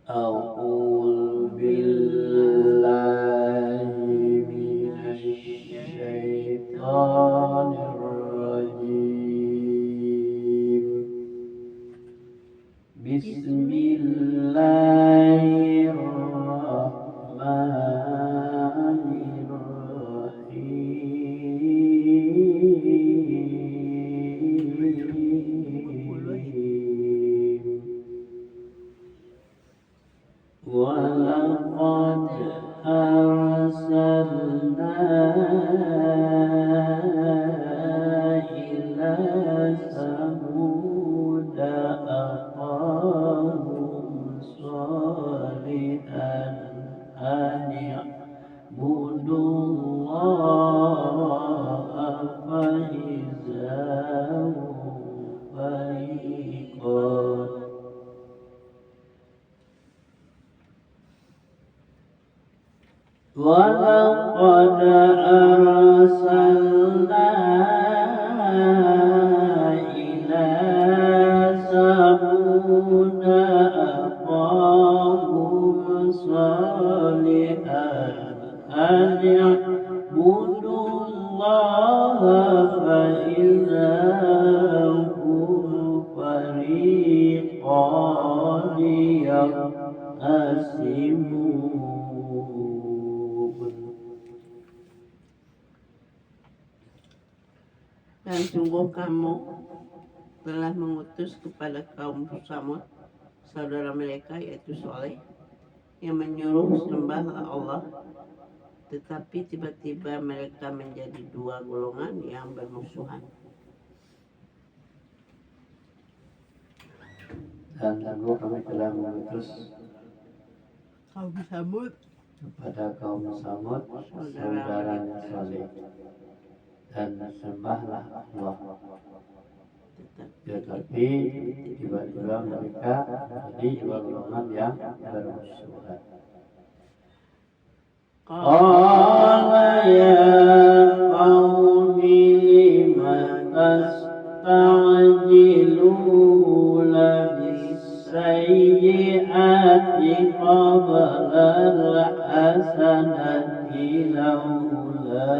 أعوذ بالله من الشيطان الرجيم بسم الله الرحمن الرحيم ولقد أرسلنا إلى ثمود أخاهم صالحا أن اعبدوا الله فإذا هم فريقان ولقد أرسلنا إلى ثمود أخاهم صالحا أن اعبدوا الله فإذا هم فريقان يختصمون. Dan sungguh kamu telah mengutus kepada kaum Samud saudara mereka yaitu Saleh yang menyuruh sembahlah Allah, tetapi tiba-tiba mereka menjadi dua golongan yang bermusuhan. Dan sungguh kami telah mengutus Kaum Samud kepada kaum Samud saudaranya Saleh, dan sembahlah Allah, tetapi tiba-tiba mereka menjadi dua golongan yang bermusuhan. Qala ya qaumi lima tasta'jiluna bis-sayyi'ati qabla al-hasanati laula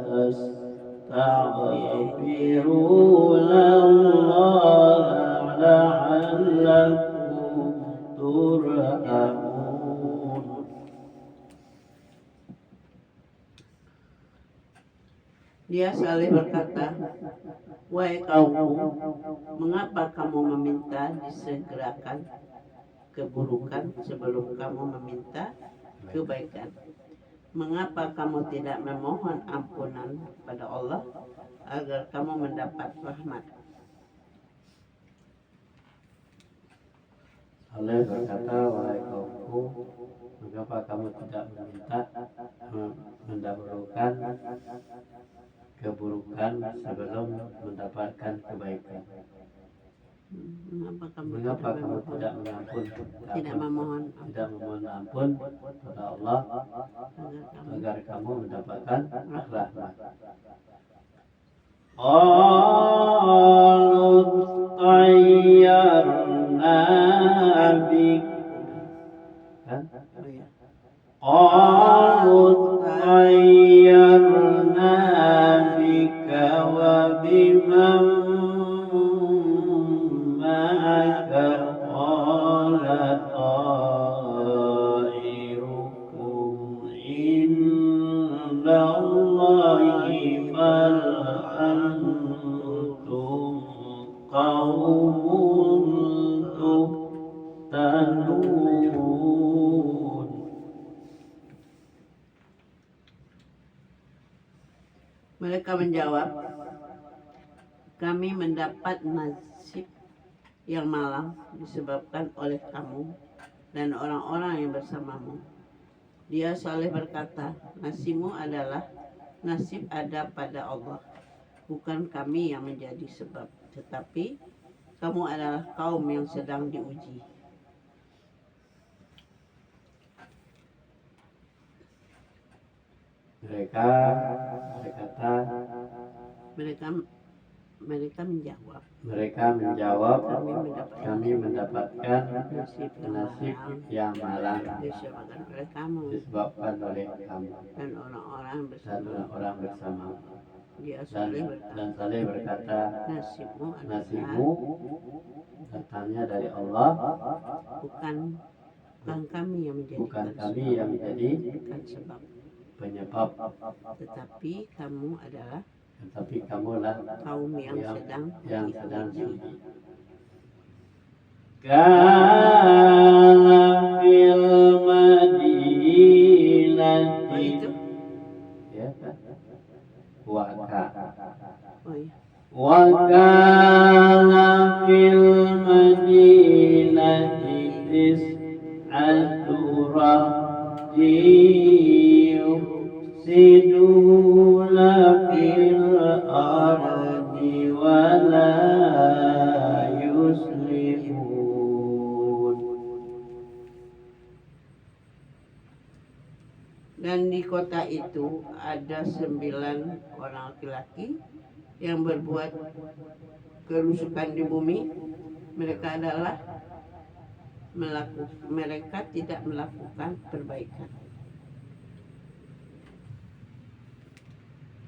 tastaghfiruna Allah la'allakum turhamun. Dia Saleh berkata, wahai kaumku, mengapa kamu meminta disegerakan keburukan sebelum kamu meminta kebaikan? Mengapa kamu tidak memohon ampunan pada Allah agar kamu mendapat rahmat? Saleh berkata, wahai kaumku, mengapa kamu tidak meminta mendahulukan keburukan sebelum mendapatkan kebaikan? Mengapa kamu tidak mengampun, tidak memohon ampun kepada Allah agar kamu mendapatkan rahmat? Qalu tayyarna bikum qalu tayyarna bika wa biman ma'aka qala ta'irukum indallahi bal antum qaumun tuftanun. Mereka menjawab, kami mendapat nasib yang malang disebabkan oleh kamu dan orang-orang yang bersamamu. Dia Saleh berkata, nasibmu adalah nasib ada pada Allah, bukan kami yang menjadi sebab, tetapi kamu adalah kaum yang sedang diuji. Mereka berkata, Mereka Mereka menjawab, kami mendapatkan nasib nasib yang malang disebabkan oleh kamu dan orang-orang orang bersama. Dia Dan Saleh berkata, nasibmu datangnya dari Allah, bukan kami yang menjadi sebab, penyebab, tetapi kamu adalah kaum yang sedang suci. Kana fil madinati, ya kan? Wa kana fil madinati tis'atu yufsiduna fil ardi wa la yuslihun. Dan di kota itu ada 9 orang laki-laki yang berbuat kerusakan di bumi. Mereka tidak melakukan perbaikan.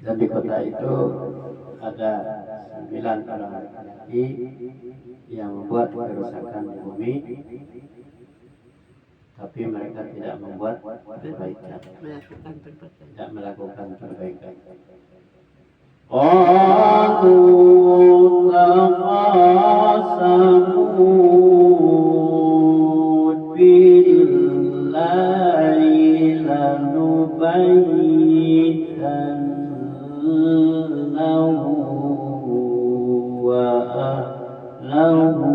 Dan di kota itu ada 9 orang laki-laki yang membuat kerusakan di bumi, tapi mereka tidak membuat perbaikan, tidak melakukan perbaikan. Qalu taqasamu billahi lanubayyitannahu wa ahlahu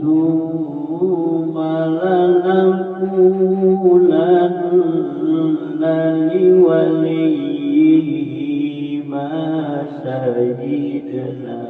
thumma lanaqulanna liwaliyyihi ma shahidna.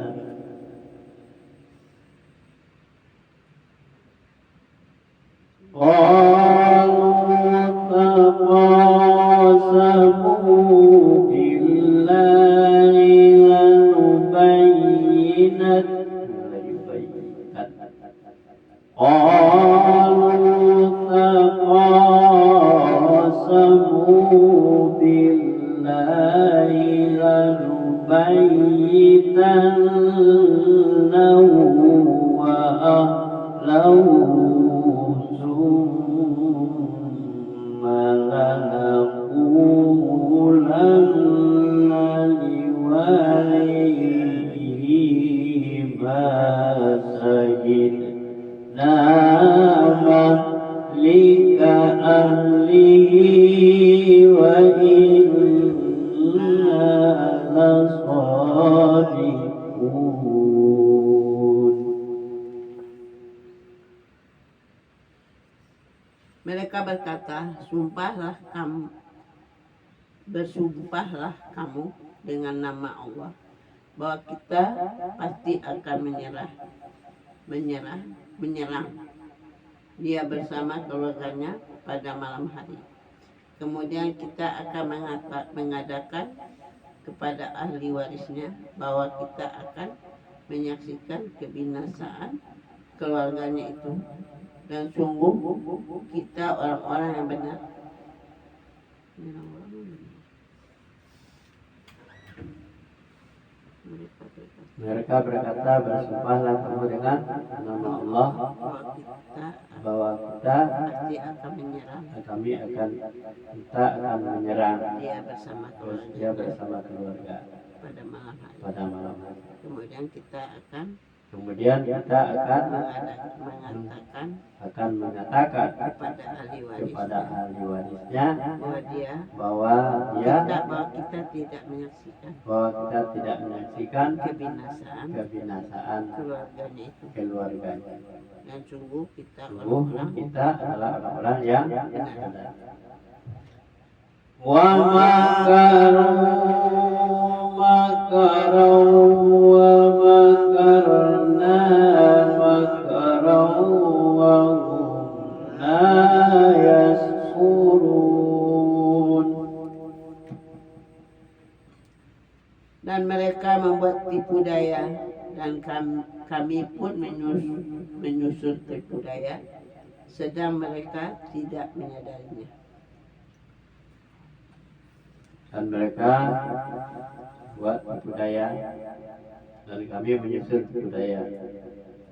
Mereka berkata, bersumpahlah kamu dengan nama Allah bahwa kita pasti akan menyerang dia bersama keluarganya pada malam hari. Kemudian kita akan mengadakan kepada ahli warisnya bahwa kita akan menyaksikan kebinasaan keluarganya itu. Dan sungguh kita orang-orang yang benar. Mereka berkata, bersumpahlah kamu dengan nama Allah bahwa kita akan menyerang dia bersama keluarga pada malam hari. Kemudian kita akan mengatakan kepada ahli warisnya bahwa kita tidak menyaksikan kebinasaan keluarganya. Dan sungguh kita adalah orang-orang yang benar. Wa makaru wa makarna makaru wa hum la yashkurun. Dan mereka membuat tipu kami pun menyusul tipu daya, sedang mereka tidak menyadarinya. Dan mereka buat tipu daya, dan kami menyusul tipu daya,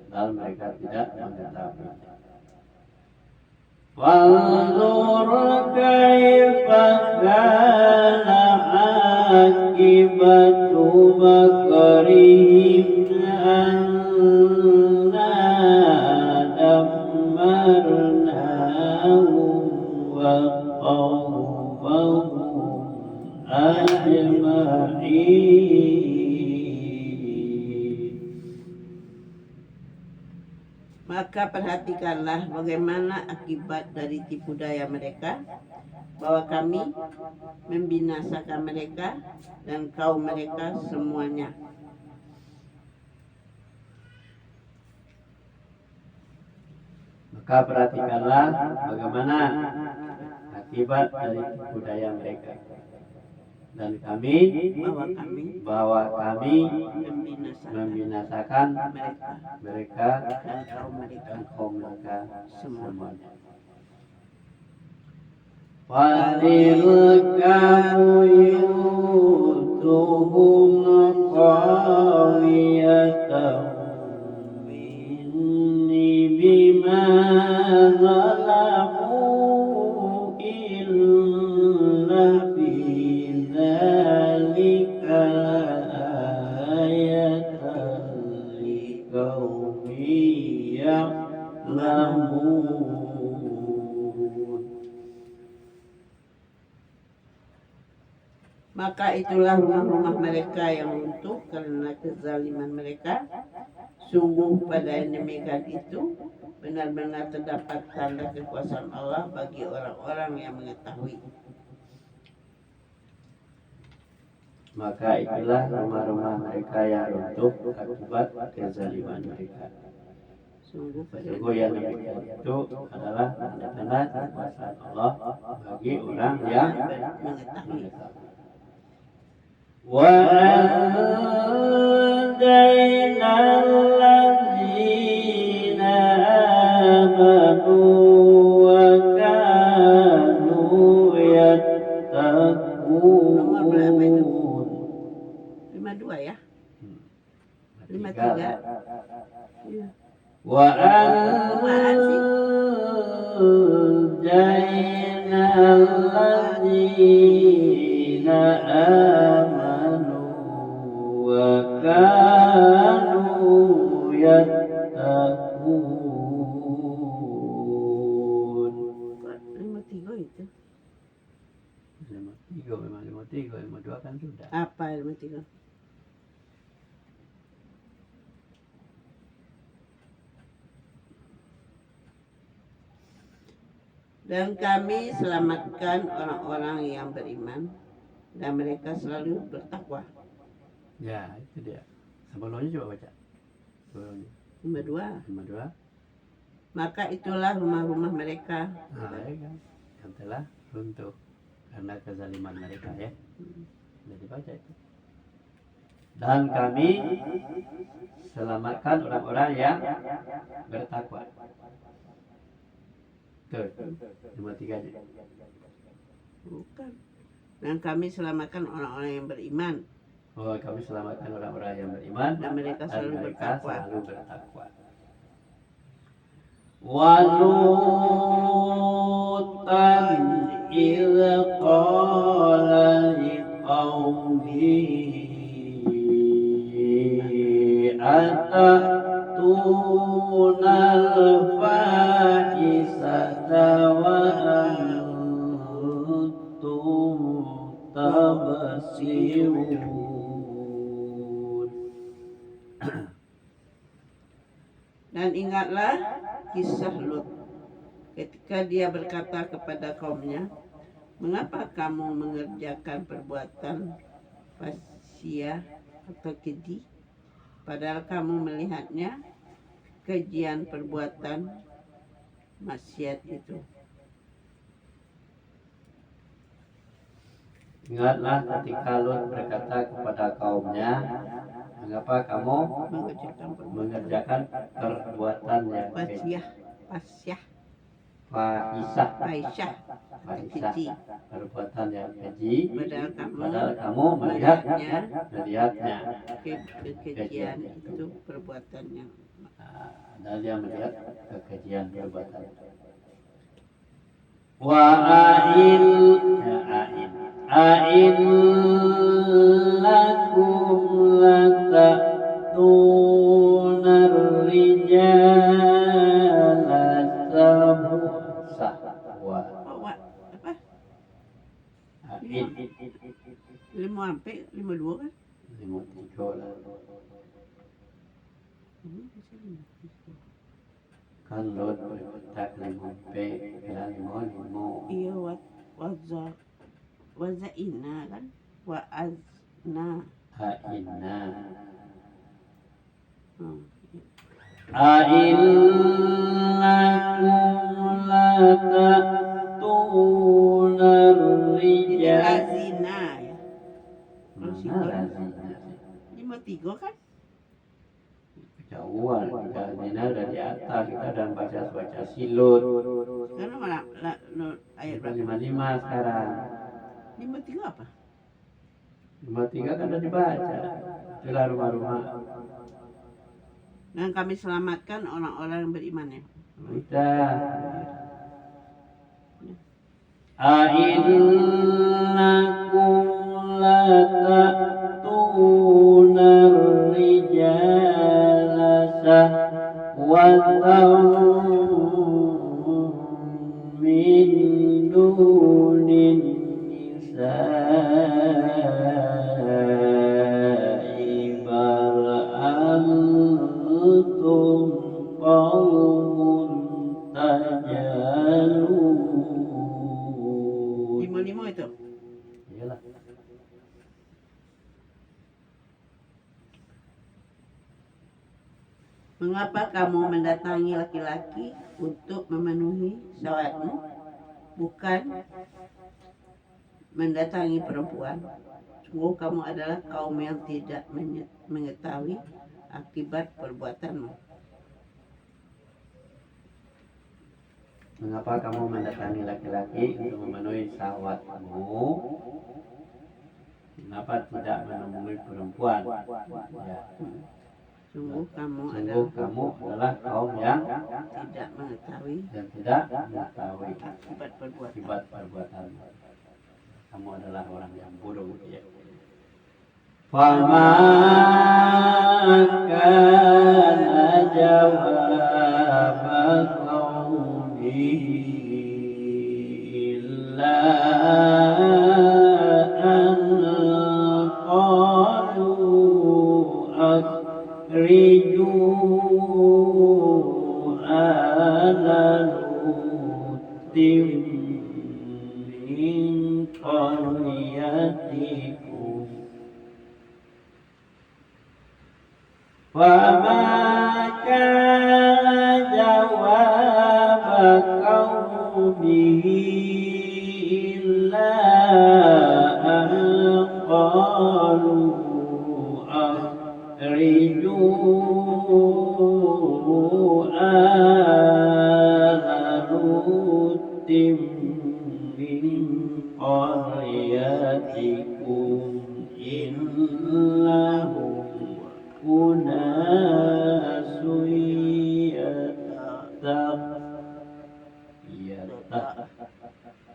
dan mereka tidak mengetahui. Wanzur kaifa kana akibatu makrihim anna dammarnahum wa qawmahum ajma'in. Maka perhatikanlah bagaimana akibat dari tipu daya mereka, bahwa kami membinasakan mereka dan kaum mereka semuanya. Maka perhatikanlah bagaimana akibat dari tipu daya mereka, dan kami bahwa kami membinasakan mereka dan kaum mereka semuanya. وَتِلْكَ بُيُوتُهُمْ خَاوِيَةً بِمَا ظَلَمُوا إِنَّ فِي ذَلِكَ لَآيَةً لِقَوْمٍ يَعْلَمُونَ. Maka itulah rumah-rumah mereka yang runtuh karena kezaliman mereka. Sungguh pada yang demikian itu benar-benar terdapat tanda kekuasaan Allah bagi orang-orang yang mengetahui. Maka itulah rumah-rumah mereka yang runtuh akibat kezaliman mereka. Sungguh Sungguh yang demikian itu adalah tanda-tanda kekuasaan Allah bagi orang yang mengetahui. وَأَنْجَيْنَا الَّذِينَ آمَنُوا وَكَانُوا يَتَّقُونَ. Nomor berapa itu? 52 ya? 53. Iya. وَأَنْجَيْنَا الَّذِينَ آمَنُوا وَكَانُوا يَتَّقُونَ. 53 itu. 53 memang 53, 52 kan sudah. Apa 53? Dan kami selamatkan orang-orang yang beriman dan mereka selalu bertakwa. Ya, itu dia. Sebelumnya coba baca. Sebelumnya. Nomor 2. 52. Maka itulah rumah-rumah mereka. Nah, ya kan. Yang telah runtuh karena kezaliman mereka ya. Jadi baca itu. Dan kami selamatkan orang-orang yang bertakwa. Tuh, 53-nya. Bukan. Dan kami selamatkan orang-orang yang beriman Oh, kami selamatkan orang-orang yang beriman dan mereka selalu bertakwa. Walutan idh qala liqaumihi atatuna al-fahisata wa antum tabsirun. Dan ingatlah kisah Lut ketika dia berkata kepada kaumnya, mengapa kamu mengerjakan perbuatan fahsyah atau keji, padahal kamu melihatnya kejian perbuatan maksiat itu. Ingatlah ketika Lut berkata kepada kaumnya, Mengapa kamu mengerjakan perbuatan yang keji? pasyah, Fahisah. faisyah, Fahisah. keji. Perbuatan yang keji. Padahal kamu melihatnya. Kekejian itu perbuatan yang Dan dia melihat kekejian perbuatan. Wa ain lakum latatunar rijala sahwa. apa? Ain 5 sampai 52 kan? 53 lah. Kan lot tak 5 kira 5. Iya, wazaina kan? Wa'azna. Aina. Hmm. Ain latatunar Ini rijala. lazina ya. Kalau Mana single lazina? 53 kan? Kejauhan, zina udah di atas, kita udah baca silut. Sekarang malah ayat berapa? 55 sekarang. 53 apa? 53 kan udah dibaca. Itulah rumah-rumah. Dan kami selamatkan orang-orang yang beriman ya. Udah. A'innakum latatunar rijala sahwatan min dunin nisa'i bal antum qaumun tajalun. 55 itu. Iyalah. Mengapa kamu mendatangi laki-laki untuk memenuhi syahwatmu, bukan mendatangi perempuan? Sungguh kamu adalah kaum yang tidak mengetahui akibat perbuatanmu. Mengapa kamu mendatangi laki-laki untuk memenuhi syahwatmu? Kenapa tidak menemui perempuan? Ya. Sungguh kamu Sungguh kamu adalah kaum yang tidak mengetahui akibat perbuatan. Kamu adalah orang yang bodoh ya. Fama kana jawab qaumihi illa an qalu akhriju ala lutim min qaryatikum. وما كان جواب قومه إلا أن قالوا أخرجوا آل لوط من قريتكم إنهم أناس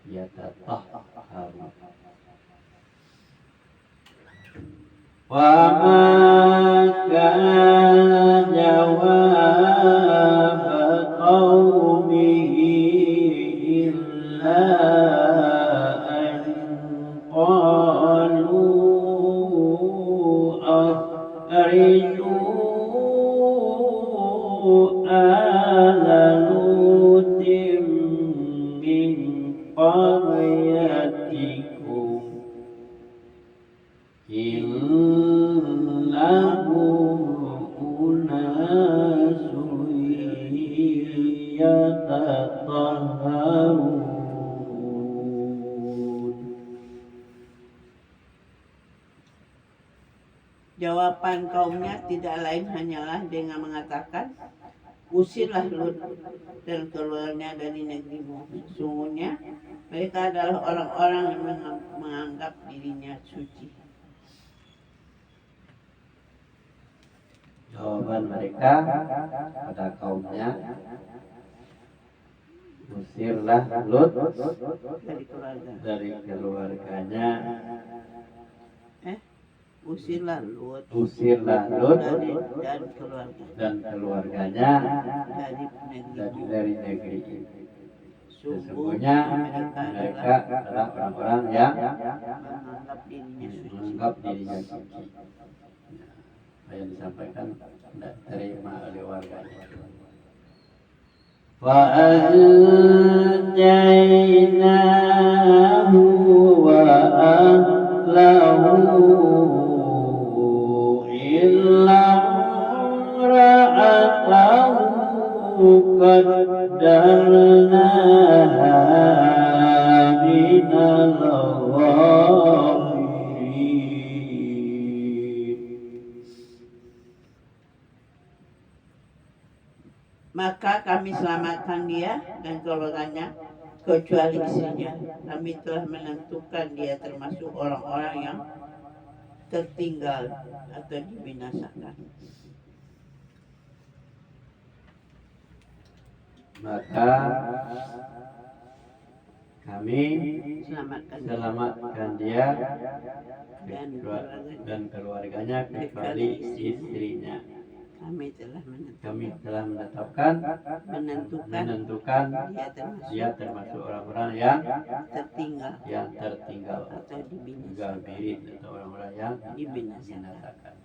يتطهرون وما كان جواب قومه إلا أن قالوا أخرجوا آل لوط من قريتكم إنهم أناس يتطهرون. 55 Jawaban kaumnya tidak lain hanyalah dengan mengatakan, usirlah Lut dan keluarnya dari negerimu. Sesungguhnya mereka adalah orang-orang yang menganggap dirinya suci. Jawaban mereka pada kaumnya, usirlah Lut Dari keluarga. dari keluarganya, Usirlah Lut usirlah Lut dan keluarga dan keluarganya dari negerimu. dari negeri ini. Sesungguhnya Sesungguhnya mereka adalah orang-orang yang menganggap dirinya suci. menganggap dirinya suci. Nah, yang disampaikan tidak terima oleh warganya. فَأَنْجَيْنَاهُ وَأَهْلَهُ إِلَّا امْرَأَتَهُ قَدَّرْنَاهَا مِنَ الْغَابِرِينَ. Maka kami selamatkan dia dan keluarganya kecuali istrinya. Kami telah menentukan dia termasuk orang-orang yang tertinggal atau dibinasakan. Maka kami selamatkan dia dan keluarganya kecuali istrinya. Kami telah menetapkan menentukan dia termasuk orang-orang yang tertinggal atau dibinasakan. gabirin atau orang-orang yang dibinasakan.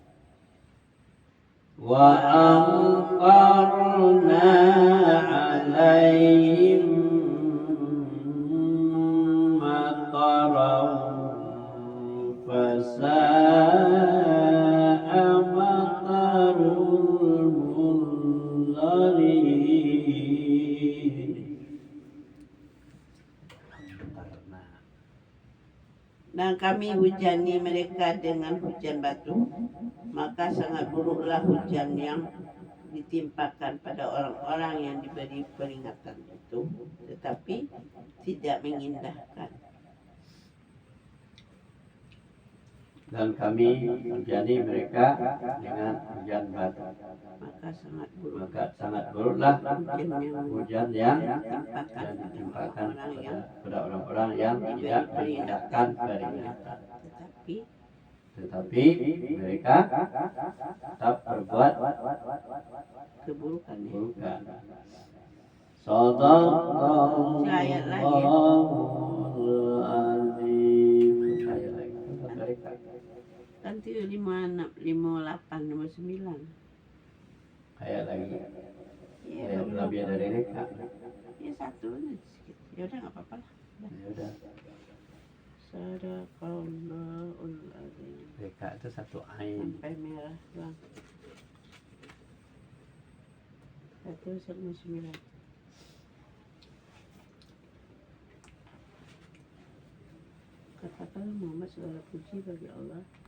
Wa amtarna alaihim mataran fasa'a matarul munzarin. Dan kami hujani mereka dengan hujan batu, maka sangat buruklah hujan yang ditimpakan pada orang-orang yang diberi peringatan itu, tetapi tidak mengindahkan. Dan kami hujani mereka dengan hujan batu, maka sangat buruklah hujan yang ditimpakan pada orang-orang yang tidak mengindahkan peringatan. Tetapi mereka tetap berbuat keburukan. Shadaqallahul Ayat lagi ya. azim. Nanti 56, 58, 59. Kayak lagi. Iya, Ya, lebih dari mereka. Ya satu aja sedikit. Ya udah nggak apa-apa lah. Ya udah. Sadaqallahul azim. Mereka itu satu ain. Sampai merah doang. 1/9. Katakanlah Muhammad segala puji bagi Allah